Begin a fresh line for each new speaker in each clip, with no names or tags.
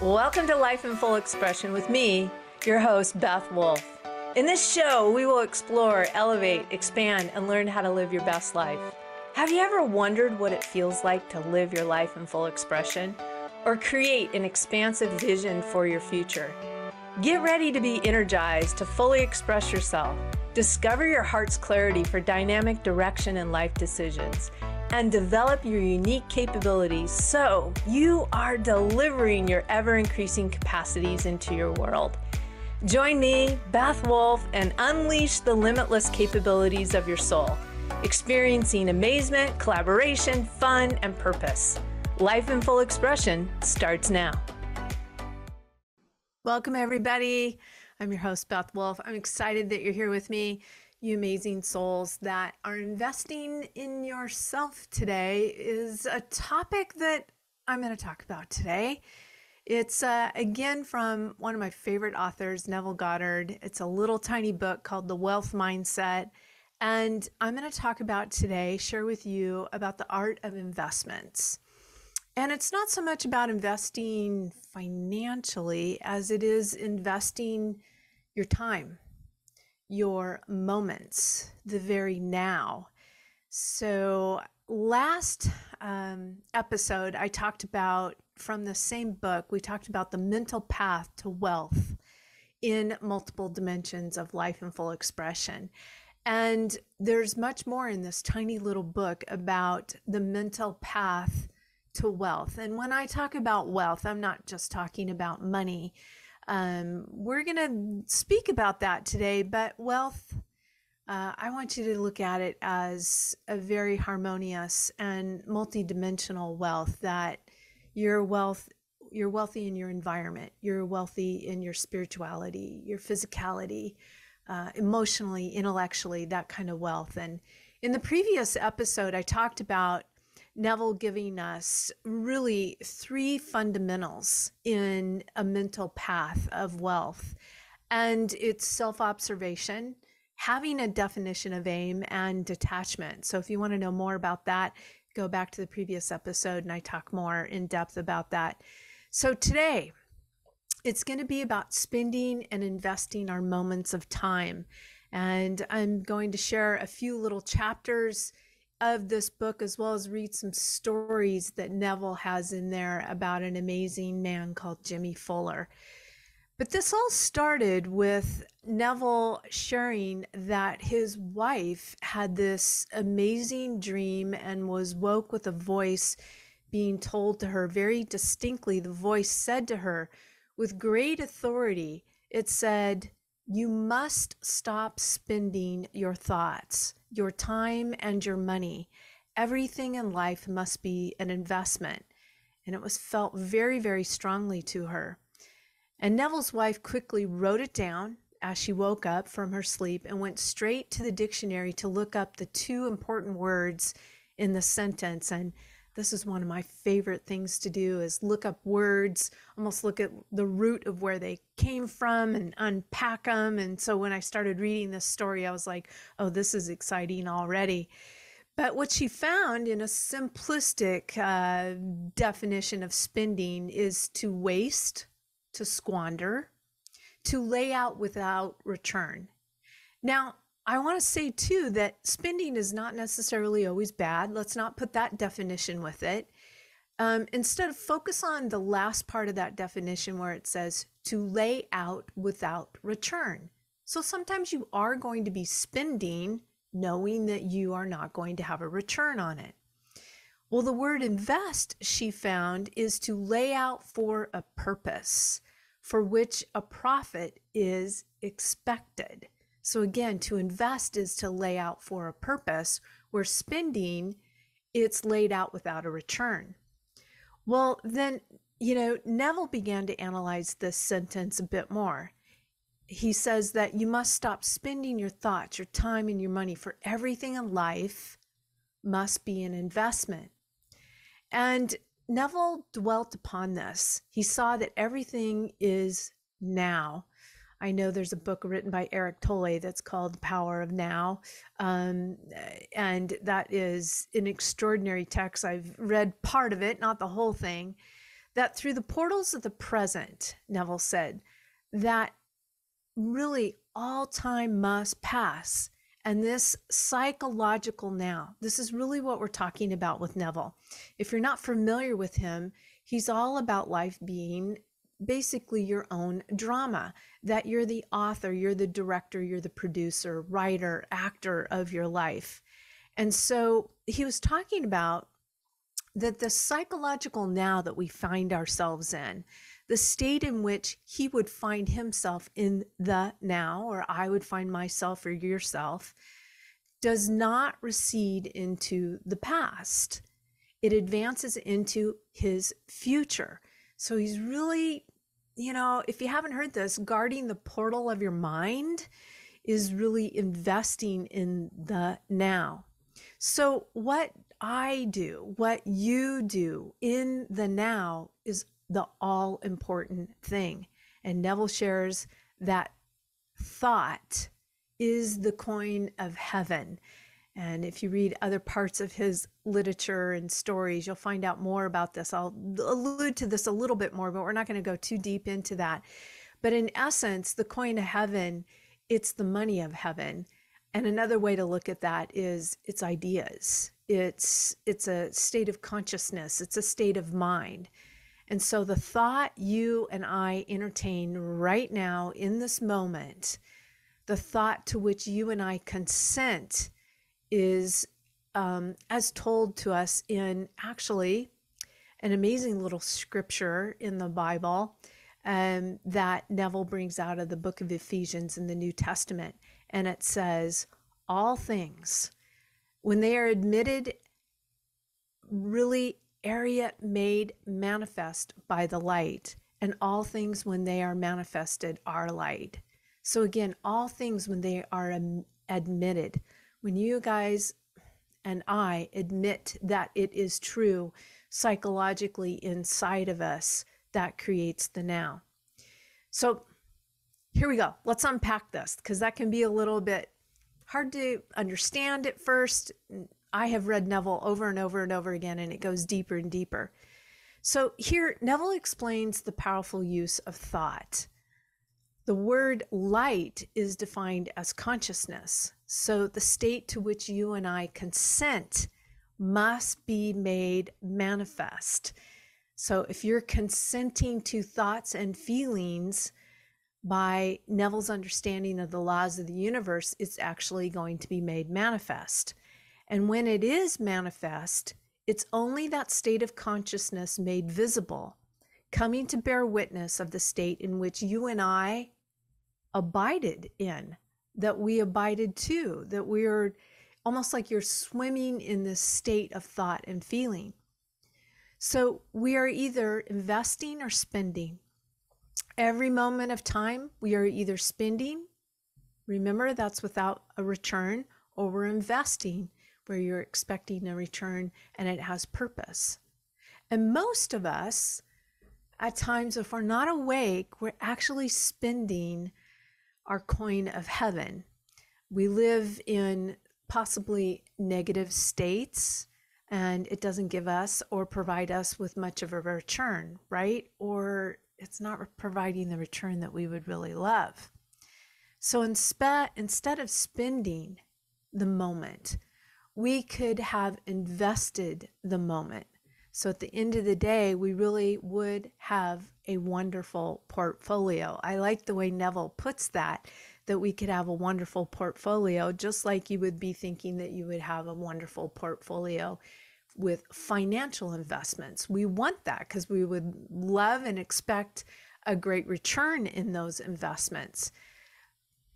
Welcome to Life in Full Expression with me, your host, Beth Wolfe. In this show, we will explore, elevate, expand, and learn how to live your best life. Have you ever wondered what it feels like to live your life in full expression or create an expansive vision for your future? Get ready to be energized to fully express yourself, discover your heart's clarity for dynamic direction in life decisions, and develop your unique capabilities so you are delivering your ever-increasing capacities into your world. Join me, Beth Wolfe, and unleash the limitless capabilities of your soul, experiencing amazement, collaboration, fun, and purpose. Life in Full Expression starts now. Welcome, everybody. I'm your host, Beth Wolfe. I'm excited that you're here with me, you amazing souls that are investing in yourself today is a topic that I'm going to talk about today. It's again from one of my favorite authors, Neville Goddard. It's a little tiny book called The Wealth Mindset. And I'm going to talk about today, share with you about the art of investments. And it's not so much about investing financially as it is investing your time, your moments, the very now. So last episode, I talked about, from the same book, we talked about the mental path to wealth in multiple dimensions of life in full expression. And there's much more in this tiny little book about the mental path to wealth. And when I talk about wealth, I'm not just talking about money. We're going to speak about that today, but wealth, I want you to look at it as a very harmonious and multidimensional wealth, that you're wealthy in your environment, you're wealthy in your spirituality, your physicality, emotionally, intellectually, that kind of wealth. And in the previous episode, I talked about Neville giving us really three fundamentals in a mental path of wealth. And it's self-observation, having a definition of aim, and detachment. So if you want to know more about that, go back to the previous episode and I talk more in depth about that. So today, it's going to be about spending and investing our moments of time. And I'm going to share a few little chapters of this book, as well as read some stories that Neville has in there about an amazing man called Jimmy Fuller. But this all started with Neville sharing that his wife had this amazing dream and was woke with a voice being told to her very distinctly. The voice said to her with great authority, it said, "You must stop spending your thoughts, your time, and your money. Everything in life must be an investment." And it was felt very, very strongly to her. And Neville's wife quickly wrote it down as she woke up from her sleep and went straight to the dictionary to look up the two important words in the sentence. And this is one of my favorite things to do, is look up words, almost look at the root of where they came from and unpack them. And so when I started reading this story, I was like, oh, this is exciting already. But what she found in a simplistic definition of spending is to waste, to squander, to lay out without return. Now, I want to say too that spending is not necessarily always bad. Let's not put that definition with it. Instead, focus on the last part of that definition where it says to lay out without return. So sometimes you are going to be spending knowing that you are not going to have a return on it. Well, the word invest, she found, is to lay out for a purpose for which a profit is expected. So again, to invest is to lay out for a purpose, where spending, it's laid out without a return. Well, then, Neville began to analyze this sentence a bit more. He says that you must stop spending your thoughts, your time, and your money, for everything in life must be an investment. And Neville dwelt upon this. He saw that everything is now. I know there's a book written by Eric Tolle that's called The Power of Now. And that is an extraordinary text. I've read part of it, not the whole thing, that through the portals of the present, Neville said, that really all time must pass. And this psychological now, this is really what we're talking about with Neville. If you're not familiar with him, he's all about life being basically your own drama, that you're the author, you're the director, you're the producer, writer, actor of your life. And so he was talking about that the psychological now that we find ourselves in, the state in which he would find himself in the now, or I would find myself or yourself, does not recede into the past. It advances into his future. So he's really, if you haven't heard this, guarding the portal of your mind is really investing in the now. So what I do, what you do in the now is the all important thing. And Neville shares that thought is the coin of heaven. And if you read other parts of his literature and stories, you'll find out more about this. I'll allude to this a little bit more, but we're not going to go too deep into that. But in essence, the coin of heaven, it's the money of heaven. And another way to look at that is it's ideas. It's a state of consciousness. It's a state of mind. And so the thought you and I entertain right now in this moment, the thought to which you and I consent is as told to us in actually an amazing little scripture in the Bible that Neville brings out of the book of Ephesians in the New Testament. And it says, all things, when they are admitted, really area made manifest by the light, and all things when they are manifested are light. So again, all things when they are admitted, when you guys and I admit that it is true psychologically inside of us, that creates the now. So here we go. Let's unpack this, because that can be a little bit hard to understand at first. I have read Neville over and over and over again, and it goes deeper and deeper. So here, Neville explains the powerful use of thought. The word light is defined as consciousness. So the state to which you and I consent must be made manifest. So if you're consenting to thoughts and feelings, by Neville's understanding of the laws of the universe, it's actually going to be made manifest. And when it is manifest, it's only that state of consciousness made visible, coming to bear witness of the state in which you and I abided in, that we abided to, that we are almost like you're swimming in this state of thought and feeling. So we are either investing or spending. Every moment of time, we are either spending, remember that's without a return, or we're investing where you're expecting a return and it has purpose. And most of us, at times, if we're not awake, we're actually spending our coin of heaven. We live in possibly negative states, and it doesn't give us or provide us with much of a return, right? Or it's not providing the return that we would really love. So instead of spending the moment, we could have invested the moment. So at the end of the day, we really would have a wonderful portfolio. I like the way Neville puts that we could have a wonderful portfolio, just like you would be thinking that you would have a wonderful portfolio with financial investments. We want that because we would love and expect a great return in those investments.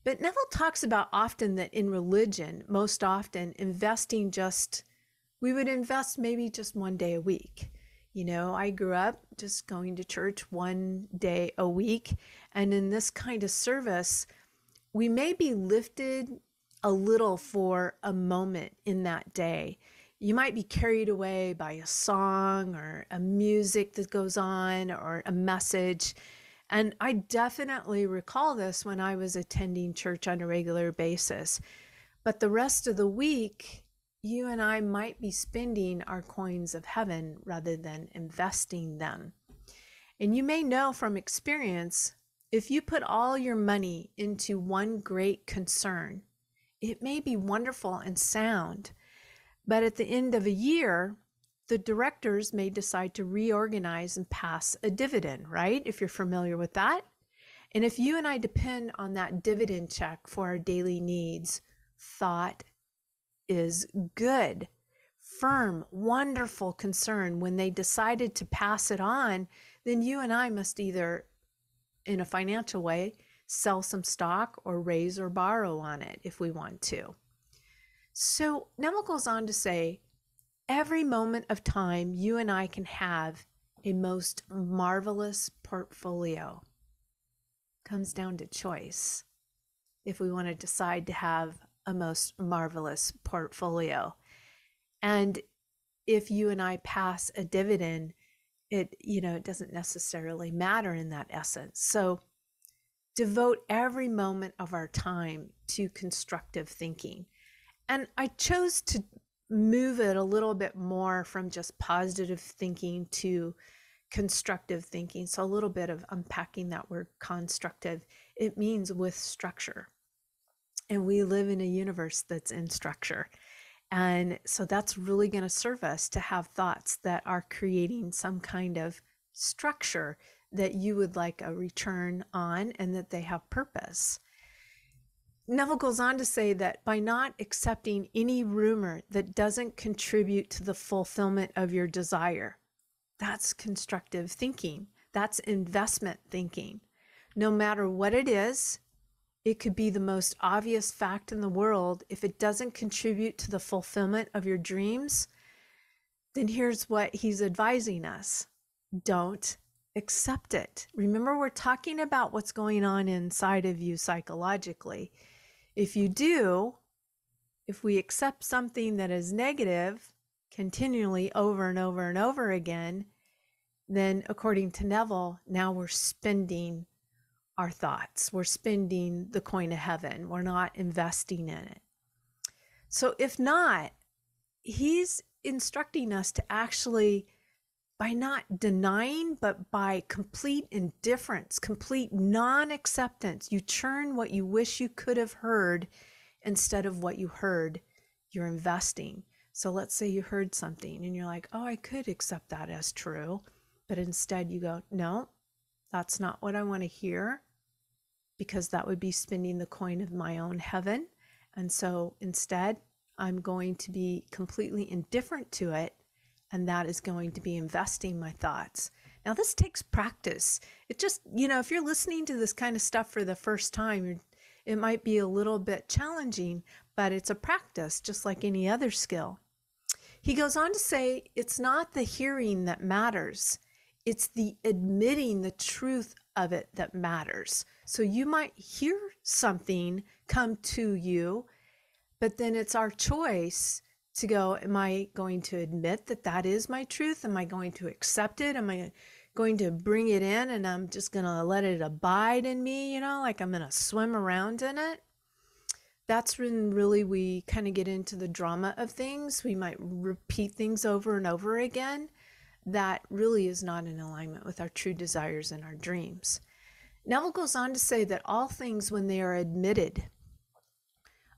But Neville talks about often that in religion, most often investing we would invest maybe just one day a week. I grew up just going to church one day a week. And in this kind of service, we may be lifted a little for a moment in that day. You might be carried away by a song or a music that goes on or a message. And I definitely recall this when I was attending church on a regular basis. But the rest of the week, you and I might be spending our coins of heaven rather than investing them. And you may know from experience, if you put all your money into one great concern, it may be wonderful and sound, but at the end of a year, the directors may decide to reorganize and pass a dividend, right? If you're familiar with that. And if you and I depend on that dividend check for our daily needs, thought is good, firm, wonderful concern. When they decided to pass it on, then you and I must either, in a financial way, sell some stock or raise or borrow on it if we want to. So Neville goes on to say, every moment of time you and I can have a most marvelous portfolio. Comes down to choice if we want to decide to have a most marvelous portfolio. And if you and I pass a dividend, it doesn't necessarily matter in that essence. So devote every moment of our time to constructive thinking. And I chose to move it a little bit more from just positive thinking to constructive thinking. So a little bit of unpacking that word constructive. It means with structure. And we live in a universe that's in structure. And so that's really going to serve us to have thoughts that are creating some kind of structure that you would like a return on and that they have purpose. Neville goes on to say that by not accepting any rumor that doesn't contribute to the fulfillment of your desire, that's constructive thinking. That's investment thinking. No matter what it is, it could be the most obvious fact in the world. If it doesn't contribute to the fulfillment of your dreams, then here's what he's advising us. Don't accept it. Remember, we're talking about what's going on inside of you psychologically. If you do, if we accept something that is negative continually over and over and over again, then according to Neville, now we're spending our thoughts. We're spending the coin of heaven. We're not investing in it. So if not, he's instructing us to actually, by not denying, but by complete indifference, complete non-acceptance, you churn what you wish you could have heard instead of what you heard. You're investing. So let's say you heard something and you're like, oh, I could accept that as true. But instead you go, no, that's not what I want to hear, because that would be spending the coin of my own heaven. And so instead, I'm going to be completely indifferent to it. And that is going to be investing my thoughts. Now, this takes practice. It just, if you're listening to this kind of stuff for the first time, it might be a little bit challenging, but it's a practice, just like any other skill. He goes on to say, it's not the hearing that matters. It's the admitting the truth of it that matters. So you might hear something come to you, but then it's our choice to go, am I going to admit that that is my truth? Am I going to accept it? Am I going to bring it in and I'm just going to let it abide in me, like I'm going to swim around in it? That's when really we kind of get into the drama of things. We might repeat things over and over again. That really is not in alignment with our true desires and our dreams. Neville goes on to say that all things when they are admitted,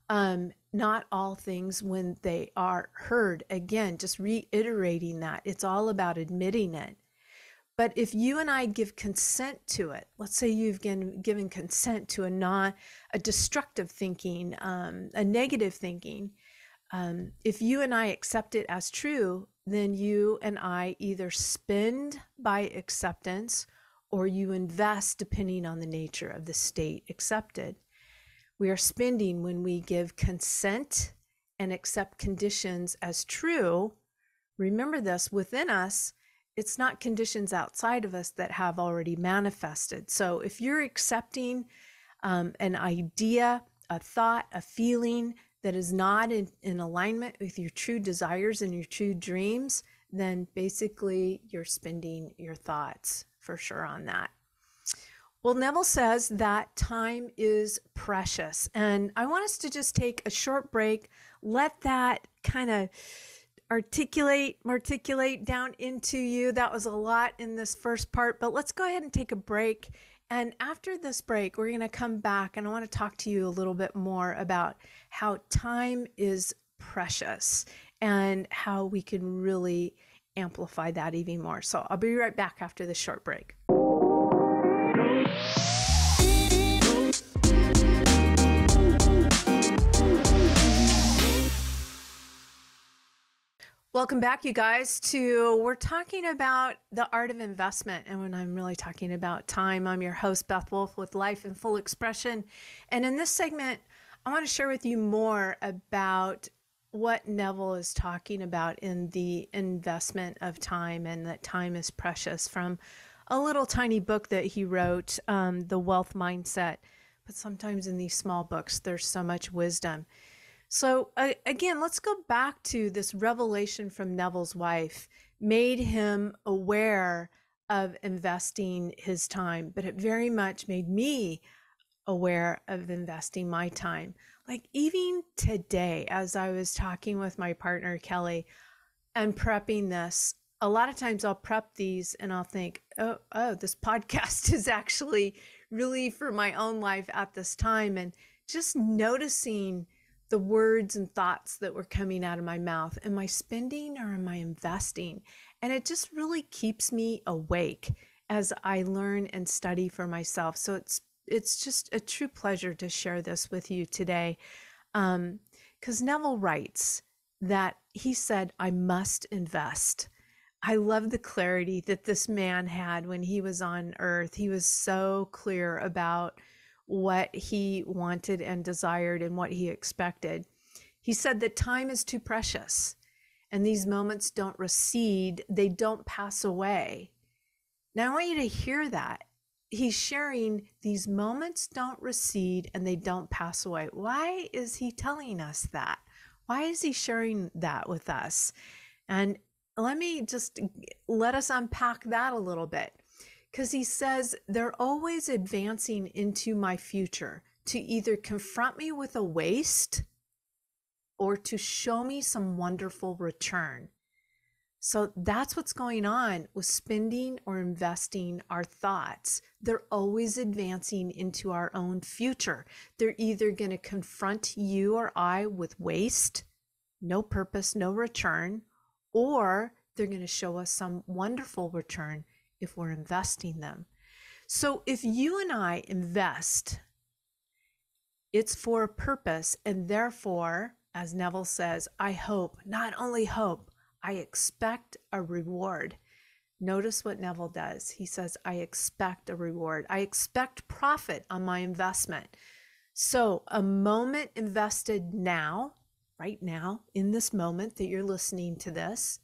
not all things when they are heard. Again, just reiterating that. It's all about admitting it. But if you and I give consent to it, let's say you've given consent to a destructive thinking, a negative thinking, if you and I accept it as true, then you and I either spend by acceptance or you invest depending on the nature of the state accepted. We are spending when we give consent and accept conditions as true. Remember this, within us, it's not conditions outside of us that have already manifested. So if you're accepting an idea, a thought, a feeling that is not in alignment with your true desires and your true dreams, then basically you're spending your thoughts for sure on that. Well, Neville says that time is precious. And I want us to just take a short break, let that kind of articulate down into you. That was a lot in this first part, but let's go ahead and take a break. And after this break, we're going to come back and I want to talk to you a little bit more about how time is precious and how we can really amplify that even more. So I'll be right back after this short break. Welcome back, you guys, we're talking about the art of investment. And when I'm really talking about time, I'm your host, Beth Wolfe, with Life in Full Expression. And in this segment, I want to share with you more about what Neville is talking about in the investment of time, and that time is precious, from a little tiny book that he wrote, The Wealth Mindset. But sometimes in these small books, there's so much wisdom. So again, let's go back to this revelation from Neville's wife, made him aware of investing his time, but it very much made me aware of investing my time. Like even today, as I was talking with my partner, Kelly, and prepping this, a lot of times I'll prep these and I'll think, oh, this podcast is actually really for my own life at this time. And just noticing the words and thoughts that were coming out of my mouth. Am I spending or am I investing? And it just really keeps me awake as I learn and study for myself. So it's just a true pleasure to share this with you today. Because Neville writes that he said, I must invest. I love the clarity that this man had when he was on earth. He was so clear about what he wanted and desired and what he expected. He said that time is too precious and these moments don't recede, they don't pass away. Now I want you to hear that. He's sharing these moments don't recede and they don't pass away. Why is he telling us that? Why is he sharing that with us? And let us unpack that a little bit. Because he says they're always advancing into my future to either confront me with a waste or to show me some wonderful return. So that's what's going on with spending or investing our thoughts. They're always advancing into our own future. They're either going to confront you or I with waste, no purpose, no return, or they're going to show us some wonderful return if we're investing them. So if you and I invest, it's for a purpose, and therefore, as Neville says, I hope, not only hope, I expect a reward. Notice what Neville does. He says, I expect a reward. I expect profit on my investment. So a moment invested now, right now, in this moment that you're listening to this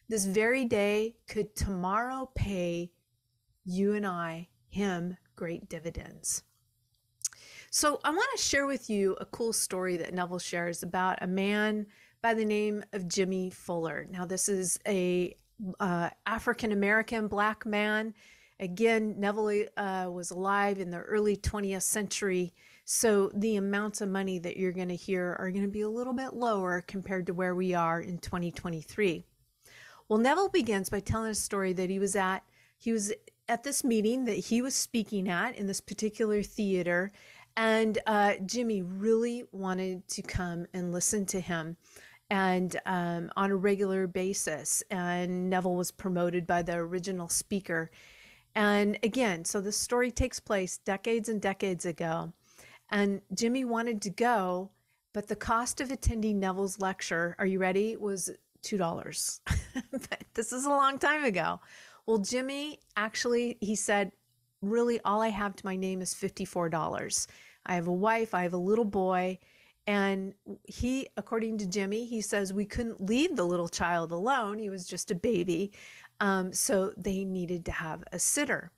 very day could tomorrow pay you and him great dividends. So I want to share with you a cool story that Neville shares about a man by the name of Jimmy Fuller. Now this is a African-American Black man. Again, Neville was alive in the early 20th century. So the amounts of money that you're going to hear are going to be a little bit lower compared to where we are in 2023. Well, Neville begins by telling a story that he was at this meeting that he was speaking at in this particular theater, and Jimmy really wanted to come and listen to him, and on a regular basis. And Neville was promoted by the original speaker. And again, so the story takes place decades and decades ago, and Jimmy wanted to go, but the cost of attending Neville's lecture, are you ready, was $2. But this is a long time ago. Well, Jimmy actually, he said, really all I have to my name is $54. I have a wife, I have a little boy. And he, according to Jimmy, he says we couldn't leave the little child alone. He was just a baby. So they needed to have a sitter.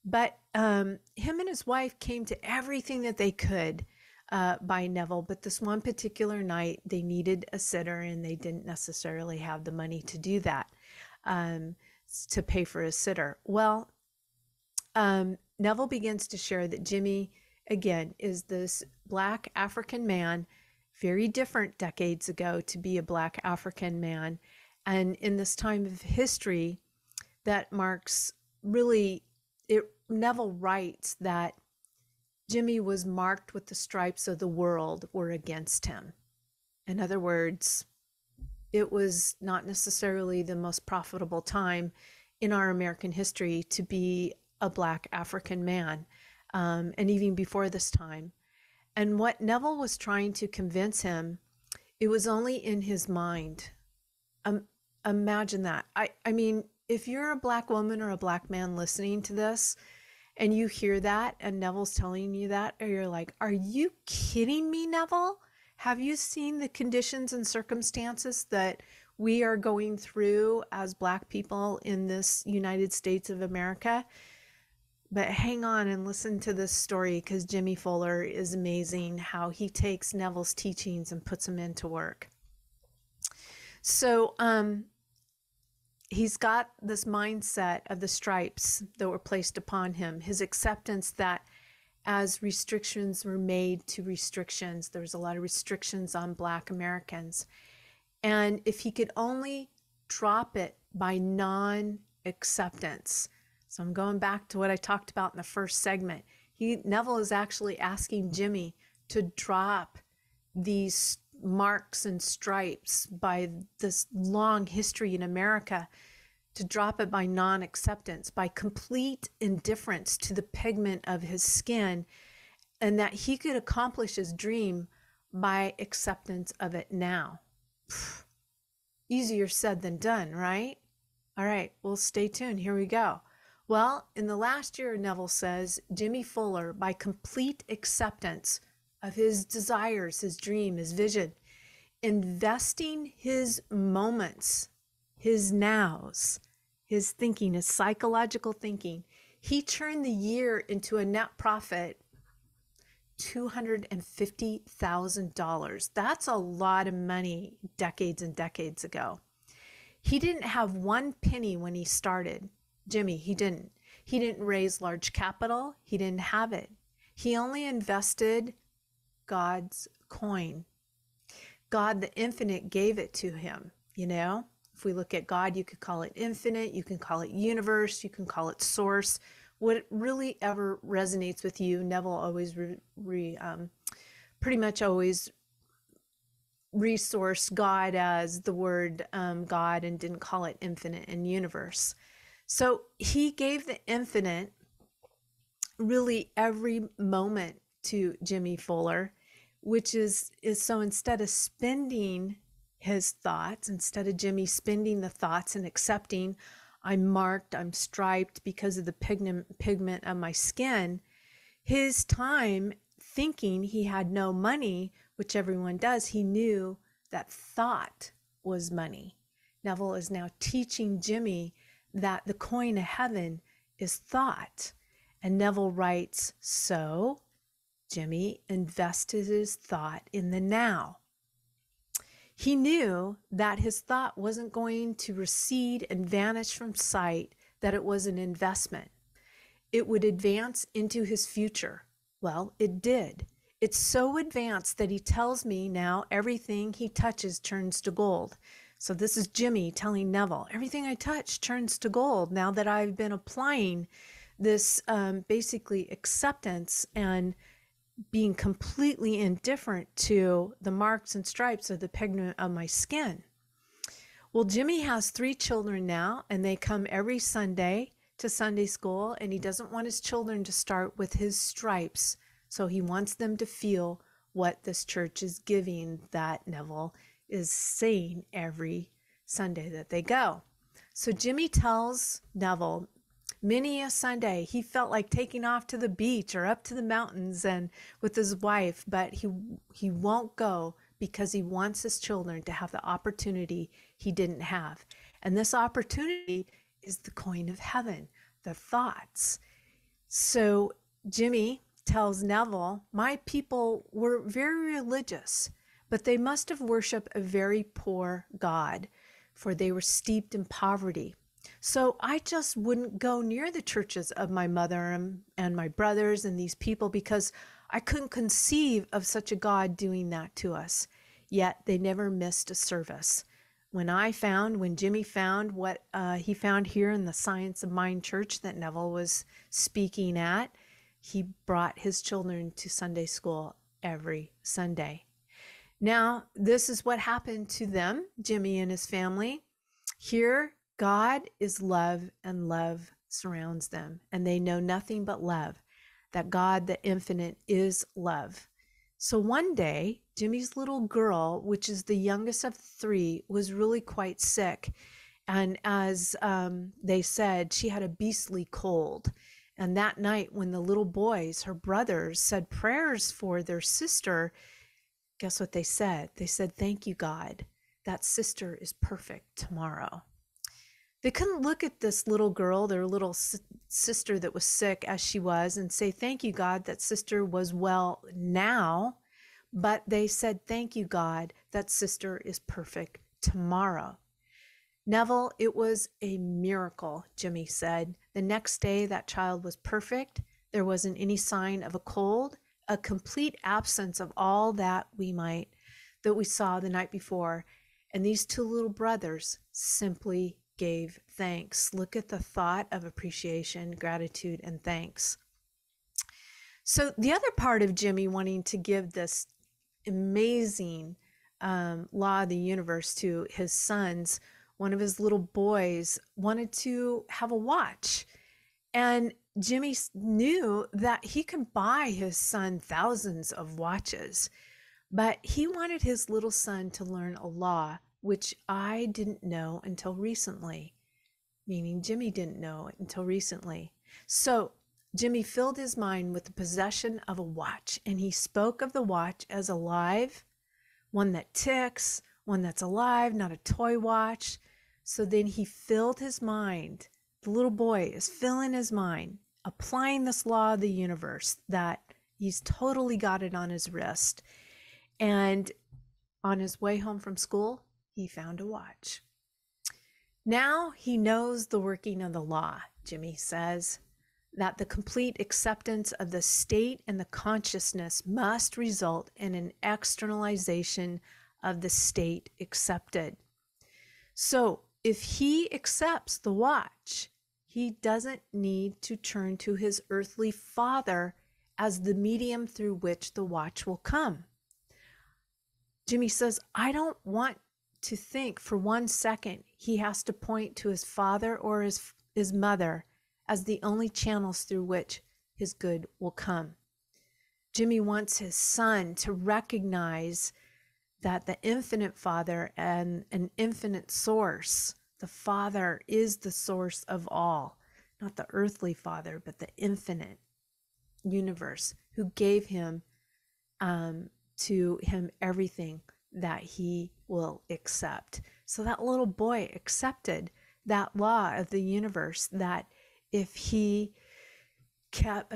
But him and his wife came to everything that they could by Neville, but this one particular night they needed a sitter and they didn't necessarily have the money to do that, to pay for a sitter. Well, Neville begins to share that Jimmy, again, is this Black African man, very different decades ago to be a Black African man. And in this time of history that marks really, Neville writes that Jimmy was marked with the stripes of the world were against him. In other words, it was not necessarily the most profitable time in our American history to be a Black African man, and even before this time. And what Neville was trying to convince him, it was only in his mind. Imagine that. I mean, if you're a Black woman or a Black man listening to this, and you hear that, and Neville's telling you that, or you're like, are you kidding me, Neville? Have you seen the conditions and circumstances that we are going through as Black people in this United States of America? But hang on and listen to this story, because Jimmy Fuller is amazing how he takes Neville's teachings and puts them into work. So he's got this mindset of the stripes that were placed upon him, his acceptance that as restrictions were made to restrictions, there was a lot of restrictions on Black Americans. And if he could only drop it by non-acceptance. So I'm going back to what I talked about in the first segment. Neville is actually asking Jimmy to drop these marks and stripes by this long history in America, to drop it by non-acceptance, by complete indifference to the pigment of his skin, and that he could accomplish his dream by acceptance of it now. Easier said than done, right? All right, well, stay tuned. Here we go. Well, in the last year, Neville says, Jimmy Fuller, by complete acceptance of his desires, his dream, his vision, investing his moments, his nows, his thinking, his psychological thinking, he turned the year into a net profit, $250,000. That's a lot of money decades and decades ago. He didn't have one penny when he started. Jimmy, he didn't raise large capital. He didn't have it. He only invested God's coin. God, the infinite, gave it to him. You know, if we look at God, you could call it infinite, you can call it universe, you can call it source. What really ever resonates with you, Neville always pretty much always resourced God as the word God, and didn't call it infinite and universe. So he gave the infinite really every moment to Jimmy Fuller, which is so instead of spending his thoughts, instead of Jimmy spending the thoughts and accepting, I'm marked, I'm striped because of the pigment of my skin, his time thinking he had no money, which everyone does, he knew that thought was money. Neville is now teaching Jimmy that the coin of heaven is thought. And Neville writes, so Jimmy invested his thought in the now. He knew that his thought wasn't going to recede and vanish from sight, that it was an investment. It would advance into his future. Well, it did. It's so advanced that he tells me now everything he touches turns to gold. So this is Jimmy telling Neville, everything I touch turns to gold now that I've been applying this basically acceptance and being completely indifferent to the marks and stripes of the pigment of my skin. Well, Jimmy has 3 children now, and they come every Sunday to Sunday school, and he doesn't want his children to start with his stripes. So he wants them to feel what this church is giving, that Neville is saying every Sunday that they go. So Jimmy tells Neville, many a Sunday he felt like taking off to the beach or up to the mountains and with his wife, but he won't go because he wants his children to have the opportunity he didn't have. And this opportunity is the coin of heaven, the thoughts. So Jimmy tells Neville, my people were very religious, but they must have worshiped a very poor God, for they were steeped in poverty. So I just wouldn't go near the churches of my mother and my brothers and these people, because I couldn't conceive of such a God doing that to us. Yet they never missed a service. When Jimmy found what he found here in the Science of Mind Church that Neville was speaking at, he brought his children to Sunday school every Sunday. Now, this is what happened to them, Jimmy and his family. Here, God is love, and love surrounds them, and they know nothing but love, that God, the infinite, is love. So one day, Jimmy's little girl, which is the youngest of three, was really quite sick. And as they said, she had a beastly cold. And that night, when the little boys, her brothers, said prayers for their sister, guess what they said? They said, "Thank you, God. That sister is perfect tomorrow." They couldn't look at this little girl, their little sister that was sick as she was, and say, "Thank you, God, that sister was well now." But they said, "Thank you, God, that sister is perfect tomorrow." Neville, it was a miracle, Jimmy said. The next day, that child was perfect. There wasn't any sign of a cold, a complete absence of all that we saw the night before. And these two little brothers simply gave thanks. Look at the thought of appreciation, gratitude, and thanks. So the other part of Jimmy wanting to give this amazing law of the universe to his sons, one of his little boys wanted to have a watch. And Jimmy knew that he could buy his son thousands of watches, but he wanted his little son to learn a law, which I didn't know until recently, meaning Jimmy didn't know it until recently. So Jimmy filled his mind with the possession of a watch, and he spoke of the watch as alive, one that ticks, one that's alive, not a toy watch. So then he filled his mind. The little boy is filling his mind, applying this law of the universe that he's totally got it on his wrist. And on his way home from school, he found a watch. Now he knows the working of the law, Jimmy says, that the complete acceptance of the state and the consciousness must result in an externalization of the state accepted. So if he accepts the watch, he doesn't need to turn to his earthly father as the medium through which the watch will come. Jimmy says, I don't want to think for 1 second he has to point to his father or his mother as the only channels through which his good will come. Jimmy wants his son to recognize that the infinite Father and an infinite source, the Father is the source of all, not the earthly Father, but the infinite universe who gave him to him everything that he will accept. So that little boy accepted that law of the universe, that if he kept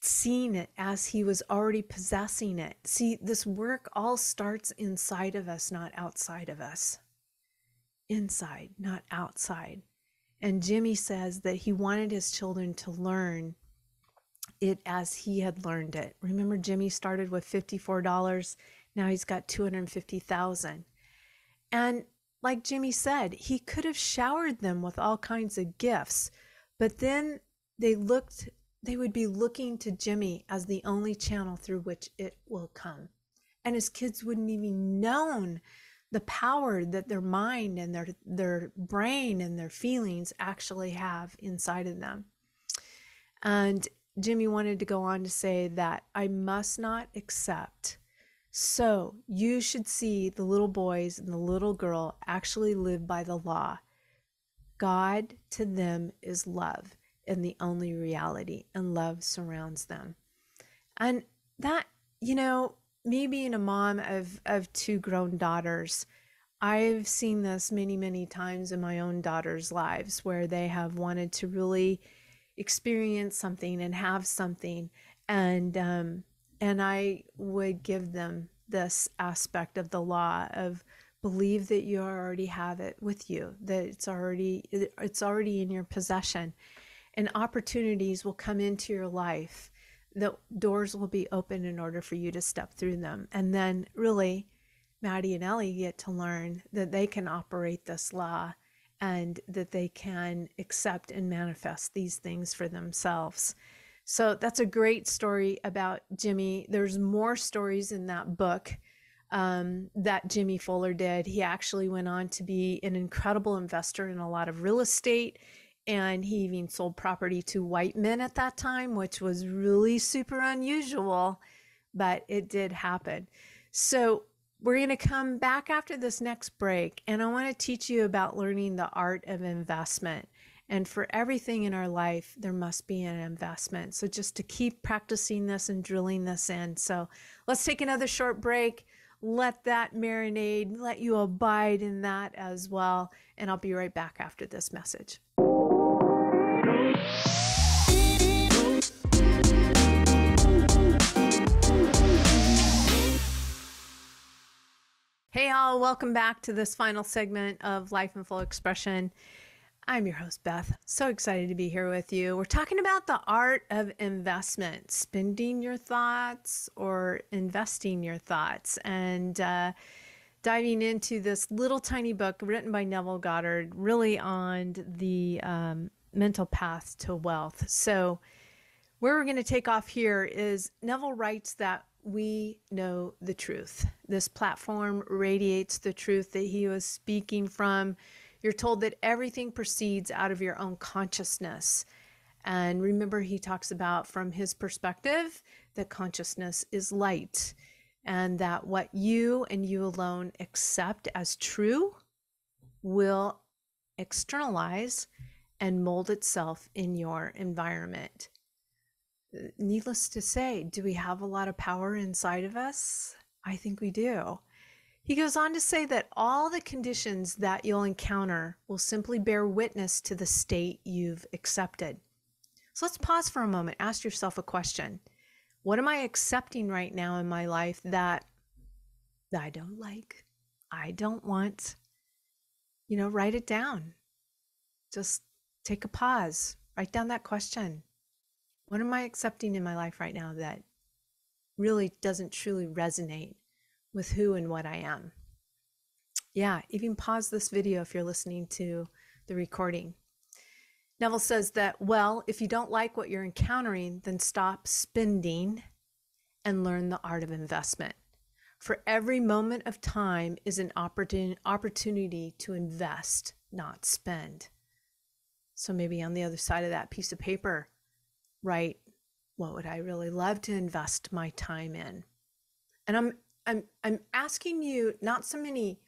seeing it as he was already possessing it. See, this work all starts inside of us, not outside of us. Inside, not outside. And Jimmy says that he wanted his children to learn it as he had learned it. Remember, Jimmy started with $54. Now he's got $250,000. And like Jimmy said, he could have showered them with all kinds of gifts, but then they would be looking to Jimmy as the only channel through which it will come. And his kids wouldn't even known the power that their mind and their brain and their feelings actually have inside of them. And Jimmy wanted to go on to say that I must not accept. So you should see the little boys and the little girl actually live by the law. God to them is love and the only reality, and love surrounds them. And that, me being a mom of two grown daughters, I've seen this many, many times in my own daughters' lives where they have wanted to really experience something and have something. And I would give them this aspect of the law of believe that you already have it with you, that it's already in your possession. And opportunities will come into your life the doors will be open in order for you to step through them. And then really, Maddie and Ellie get to learn that they can operate this law and that they can accept and manifest these things for themselves. So that's a great story about Jimmy. There's more stories in that book that Jimmy Fuller did. He actually went on to be an incredible investor in a lot of real estate, and he even sold property to white men at that time, which was really super unusual, but it did happen. So we're going to come back after this next break, and I want to teach you about learning the art of investment. And for everything in our life, there must be an investment. So just to keep practicing this and drilling this in. So let's take another short break. Let that marinate, let you abide in that as well. And I'll be right back after this message. Hey all, welcome back to this final segment of Life in Full Expression. I'm your host, Beth. So excited to be here with you. We're talking about the art of investment, spending your thoughts or investing your thoughts, and diving into this little tiny book written by Neville Goddard, really on the mental path to wealth. So where we're going to take off here is Neville writes that we know the truth. This platform radiates the truth that he was speaking from. You're told that everything proceeds out of your own consciousness. And remember, he talks about, from his perspective, that consciousness is light, and that what you and you alone accept as true will externalize and mold itself in your environment. Needless to say, do we have a lot of power inside of us? I think we do. He goes on to say that all the conditions that you'll encounter will simply bear witness to the state you've accepted. So let's pause for a moment. Ask yourself a question. What am I accepting right now in my life that I don't like, I don't want? Write it down. Just take a pause. Write down that question. What am I accepting in my life right now that really doesn't truly resonate with who and what I am? Yeah, even pause this video if you're listening to the recording. Neville says that, well, if you don't like what you're encountering, then stop spending and learn the art of investment. For every moment of time is an opportunity to invest, not spend. So maybe on the other side of that piece of paper, write, what would I really love to invest my time in? And I'm asking you not so many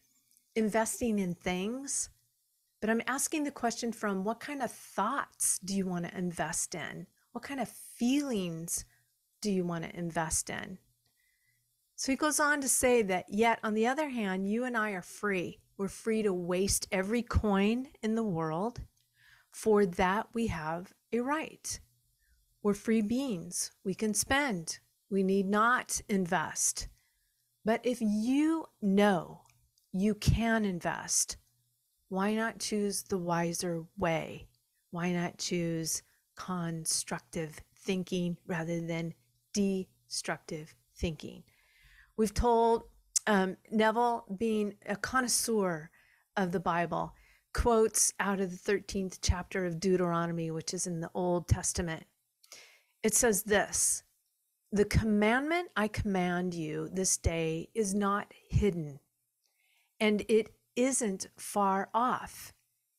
investing in things, but I'm asking the question from, what kind of thoughts do you want to invest in? What kind of feelings do you want to invest in? So he goes on to say that, yet on the other hand, you and I are free. We're free to waste every coin in the world. For that we have a right. We're free beings. We can spend. We need not invest. But if you know you can invest, why not choose the wiser way? Why not choose constructive thinking rather than destructive thinking? We've told Neville, being a connoisseur of the Bible, quotes out of the 13th chapter of Deuteronomy, which is in the Old Testament. It says this: the commandment I command you this day is not hidden, and it isn't far off.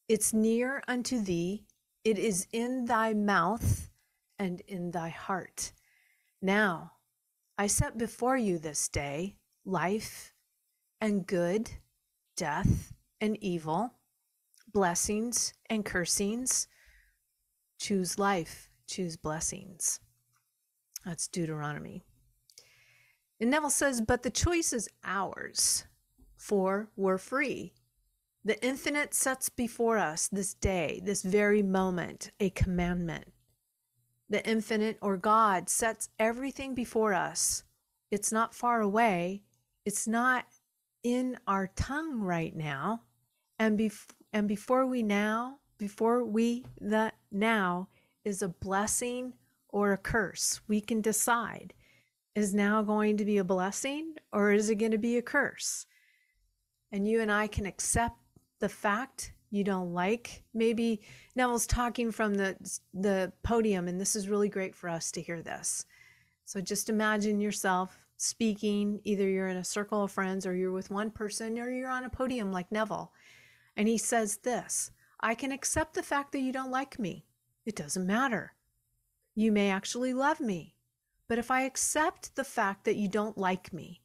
It's near unto thee. It is in thy mouth and in thy heart. Now, I set before you this day life and good, death and evil, blessings and cursings. Choose life, choose blessings. That's Deuteronomy. And Neville says, but the choice is ours, for we're free. The infinite sets before us this day, this very moment, a commandment. The infinite, or God, sets everything before us. It's not far away. It's not in our tongue right now. And before we, the now is a blessing or a curse. We can decide, is now going to be a blessing or is it going to be a curse? And you and I can accept the fact you don't like. Maybe Neville's talking from the podium, and this is really great for us to hear this. So just imagine yourself speaking. Either you're in a circle of friends, or you're with one person, or you're on a podium like Neville. And he says this: I can accept the fact that you don't like me. It doesn't matter. You may actually love me. But if I accept the fact that you don't like me,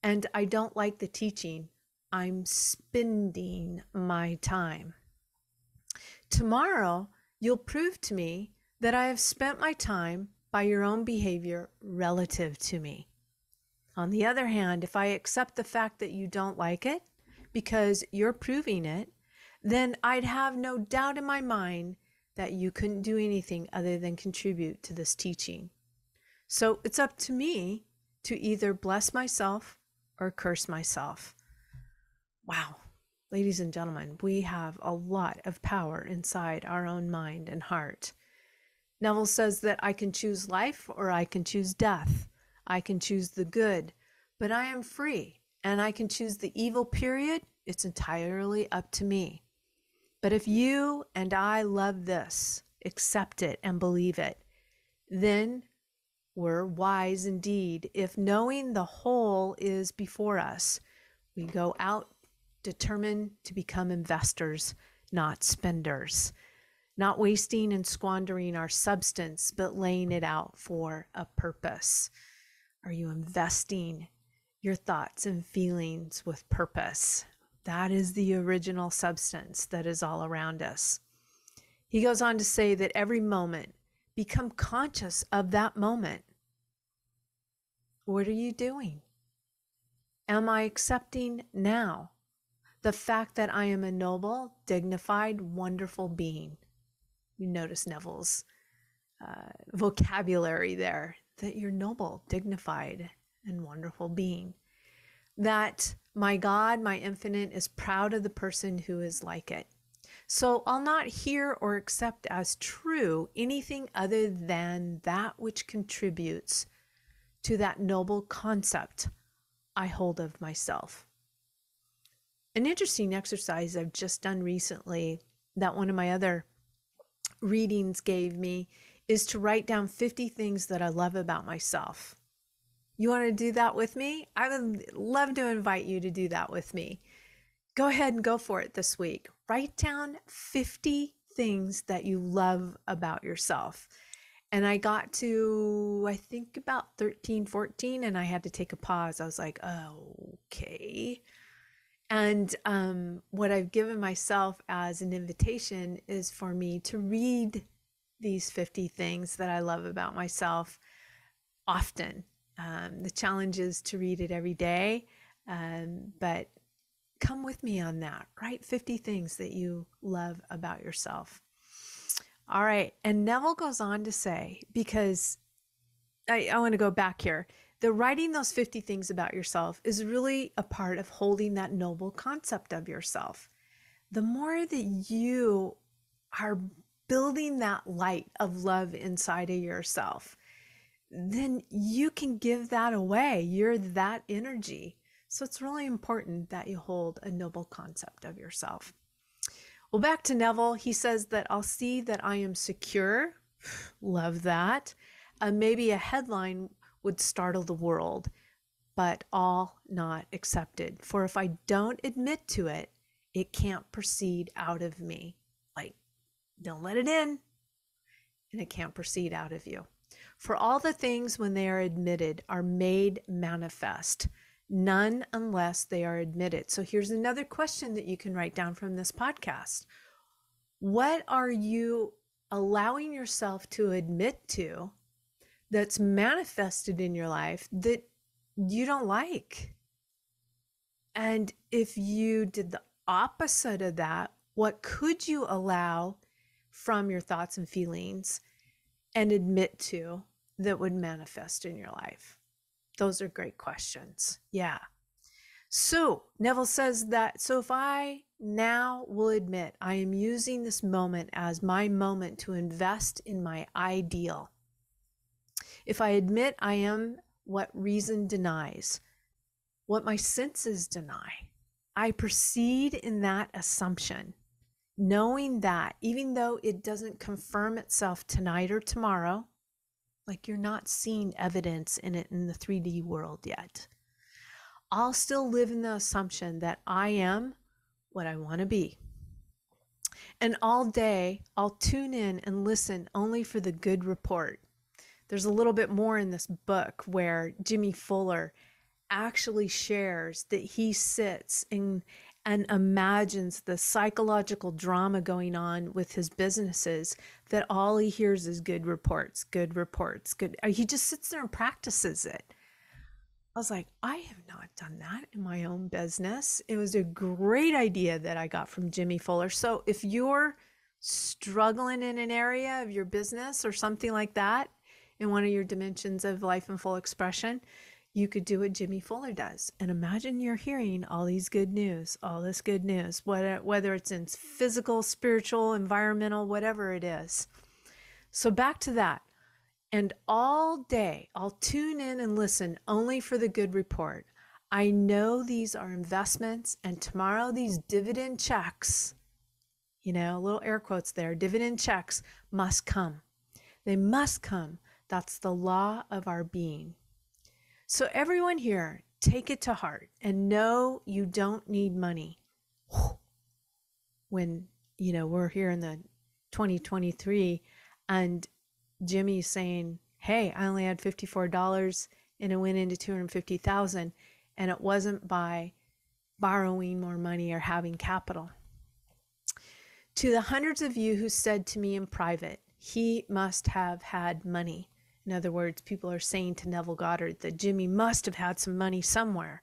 and I don't like the teaching, I'm spending my time. Tomorrow, you'll prove to me that I have spent my time by your own behavior relative to me. On the other hand, if I accept the fact that you don't like it because you're proving it, then I'd have no doubt in my mind that you couldn't do anything other than contribute to this teaching. So it's up to me to either bless myself or curse myself. Wow, ladies and gentlemen, we have a lot of power inside our own mind and heart. Neville says that I can choose life or I can choose death. I can choose the good, but I am free, and I can choose the evil, period. It's entirely up to me. But if you and I love this, accept it, and believe it, then we're wise indeed. If knowing the whole is before us, we go out determined to become investors, not spenders, not wasting and squandering our substance, but laying it out for a purpose. Are you investing your thoughts and feelings with purpose? That is the original substance that is all around us. He goes on to say that every moment, become conscious of that moment. What are you doing? Am I accepting now the fact that I am a noble, dignified, wonderful being? You notice Neville's vocabulary there, that you're noble, dignified, and wonderful being. That my God, my infinite, is proud of the person who is like it. So I'll not hear or accept as true anything other than that which contributes to that noble concept I hold of myself. An interesting exercise I've just done recently that one of my other readings gave me is to write down 50 things that I love about myself. You want to do that with me? I would love to invite you to do that with me. Go ahead and go for it this week. Write down 50 things that you love about yourself. And I got to, I think, about 13, 14, and I had to take a pause. I was like, oh, okay. And what I've given myself as an invitation is for me to read these 50 things that I love about myself often. The challenge is to read it every day, but come with me on that. Write 50 things that you love about yourself. All right. And Neville goes on to say, because I want to go back here, the writing those 50 things about yourself is really a part of holding that noble concept of yourself. The more that you are building that light of love inside of yourself, then you can give that away. You're that energy. So it's really important that you hold a noble concept of yourself. Well, back to Neville, he says that I'll see that I am secure. Love that. Maybe a headline would startle the world, but all not accepted. For if I don't admit to it, it can't proceed out of me. Like, don't let it in, and it can't proceed out of you. For all the things when they are admitted are made manifest, none unless they are admitted. So here's another question that you can write down from this podcast. What are you allowing yourself to admit to that's manifested in your life that you don't like? And if you did the opposite of that, what could you allow from your thoughts and feelings and admit to that would manifest in your life? Those are great questions. Yeah. So Neville says that, so if I now will admit I am using this moment as my moment to invest in my ideal, If I admit I am what reason denies, what my senses deny, I proceed in that assumption, knowing that even though it doesn't confirm itself tonight or tomorrow, like you're not seeing evidence in it in the 3D world yet, I'll still live in the assumption that I am what I want to be. And all day, I'll tune in and listen only for the good report. There's a little bit more in this book where Jimmy Fuller actually shares that he sits and imagines the psychological drama going on with his businesses, that all he hears is good reports, good reports, good. He just sits there and practices it. I was like, I have not done that in my own business. It was a great idea that I got from Jimmy Fuller. So if you're struggling in an area of your business or something like that, in one of your dimensions of life and full expression, you could do what Jimmy Fuller does. And imagine you're hearing all these good news, all this good news, whether it's in physical, spiritual, environmental, whatever it is. So back to that. And all day, I'll tune in and listen only for the good report. I know these are investments, and tomorrow these dividend checks, little air quotes there, dividend checks must come. They must come. That's the law of our being. So everyone here, take it to heart and know you don't need money. When, we're here in the 2023 and Jimmy's saying, hey, I only had $54 and it went into $250,000, and it wasn't by borrowing more money or having capital. To the hundreds of you who said to me in private, he must have had money. In other words, people are saying to Neville Goddard that Jimmy must have had some money somewhere.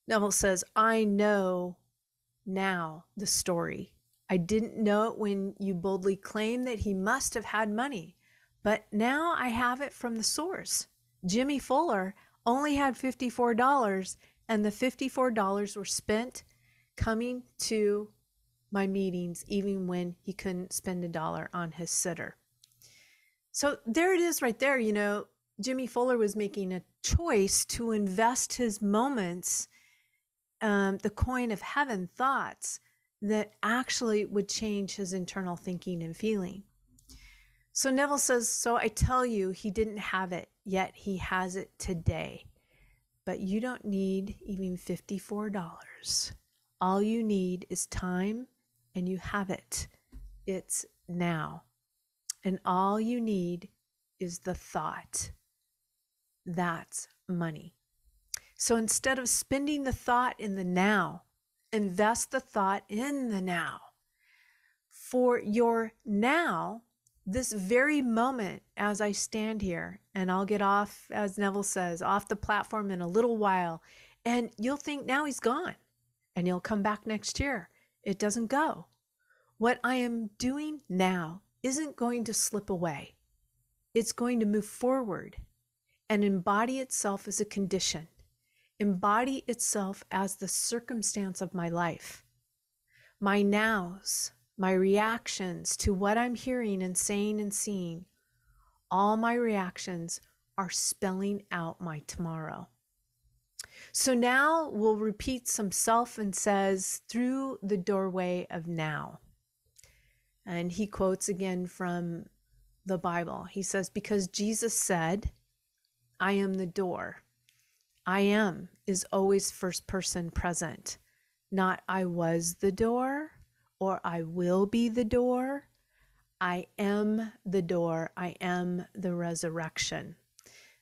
Neville says, I know now the story. I didn't know it when you boldly claimed that he must have had money, but now I have it from the source. Jimmy Fuller only had $54, and the $54 were spent coming to my meetings, even when he couldn't spend $1 on his sitter. So there it is right there. Jimmy Fuller was making a choice to invest his moments, the coin of heaven thoughts, that actually would change his internal thinking and feeling. So Neville says, so I tell you, he didn't have it, yet he has it today. But you don't need even $54. All you need is time, and you have it. It's now. And all you need is the thought. That's money. So instead of spending the thought in the now, invest the thought in the now. For your now, this very moment, as I stand here, and I'll get off, as Neville says, off the platform in a little while, and you'll think now he's gone, and he'll come back next year. It doesn't go. What I am doing now isn't going to slip away. It's going to move forward and embody itself as a condition, embody itself as the circumstance of my life. My nows, my reactions to what I'm hearing and saying and seeing, all my reactions are spelling out my tomorrow. So now we'll repeat some self and says, through the doorway of now. And he quotes again from the Bible. He says, because Jesus said, I am the door. I am is always first person present, not I was the door or I will be the door. I am the door. I am the resurrection.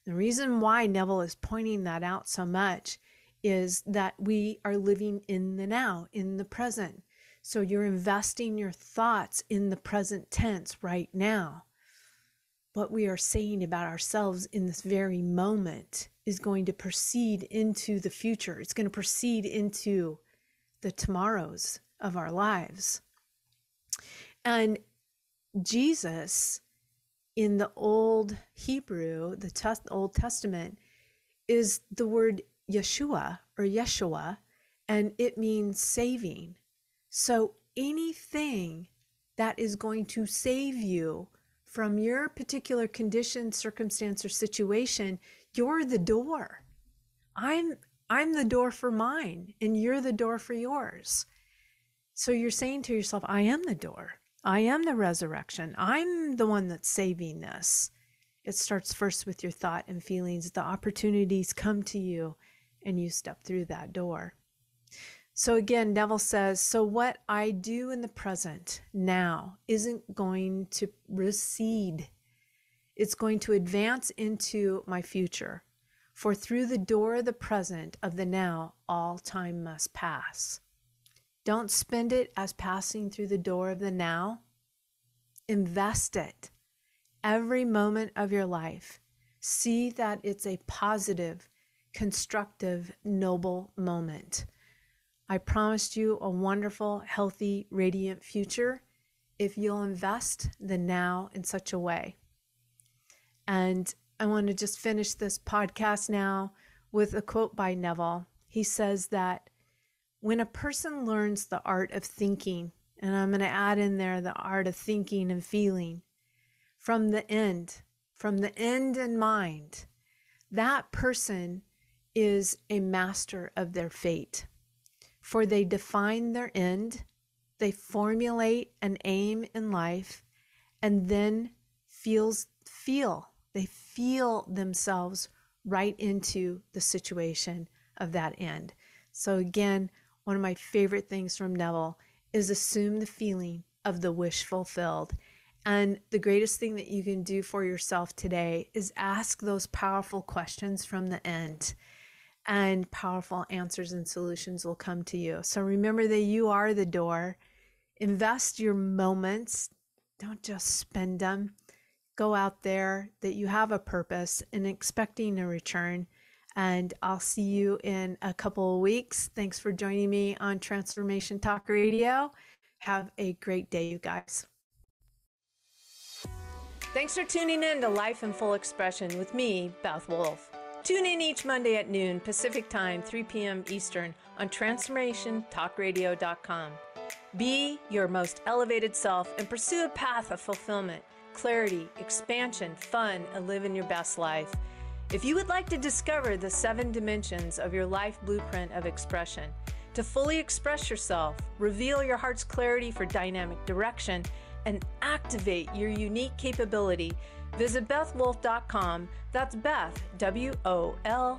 The reason why Neville is pointing that out so much is that we are living in the now, in the present. So you're investing your thoughts in the present tense right now. What we are saying about ourselves in this very moment is going to proceed into the future. It's going to proceed into the tomorrows of our lives. And Jesus, in the Old Hebrew, the Old Testament, is the word Yeshua or Yeshua, and it means saving. So anything that is going to save you from your particular condition, circumstance, or situation, you're the door. I'm the door for mine, and you're the door for yours. So you're saying to yourself, I am the door. I am the resurrection. I'm the one that's saving this. It starts first with your thought and feelings. The opportunities come to you, and you step through that door. So again, Neville says, so what I do in the present now isn't going to recede. It's going to advance into my future. For through the door of the present of the now, all time must pass. Don't spend it as passing through the door of the now. Invest it. Every moment of your life. See that it's a positive, constructive, noble moment. I promised you a wonderful, healthy, radiant future if you'll invest the now in such a way. And I want to just finish this podcast now with a quote by Neville. He says that when a person learns the art of thinking, and I'm going to add in there the art of thinking and feeling, from the end in mind, that person is a master of their fate. For they define their end, they formulate an aim in life, and then they feel themselves right into the situation of that end. So again, one of my favorite things from Neville is assume the feeling of the wish fulfilled. And the greatest thing that you can do for yourself today is ask those powerful questions from the end, and powerful answers and solutions will come to you. So remember that you are the door. Invest your moments. Don't just spend them. Go out there, that you have a purpose and expecting a return. And I'll see you in a couple of weeks. Thanks for joining me on Transformation Talk Radio. Have a great day, you guys. Thanks for tuning in to Life in Full Expression with me, Beth Wolfe. Tune in each Monday at noon Pacific Time, 3 p.m. Eastern on TransformationTalkRadio.com. Be your most elevated self and pursue a path of fulfillment, clarity, expansion, fun, and living your best life. If you would like to discover the 7 dimensions of your life blueprint of expression, to fully express yourself, reveal your heart's clarity for dynamic direction, and activate your unique capability, visit BethWolfe.com. That's Beth, WOLFE.com.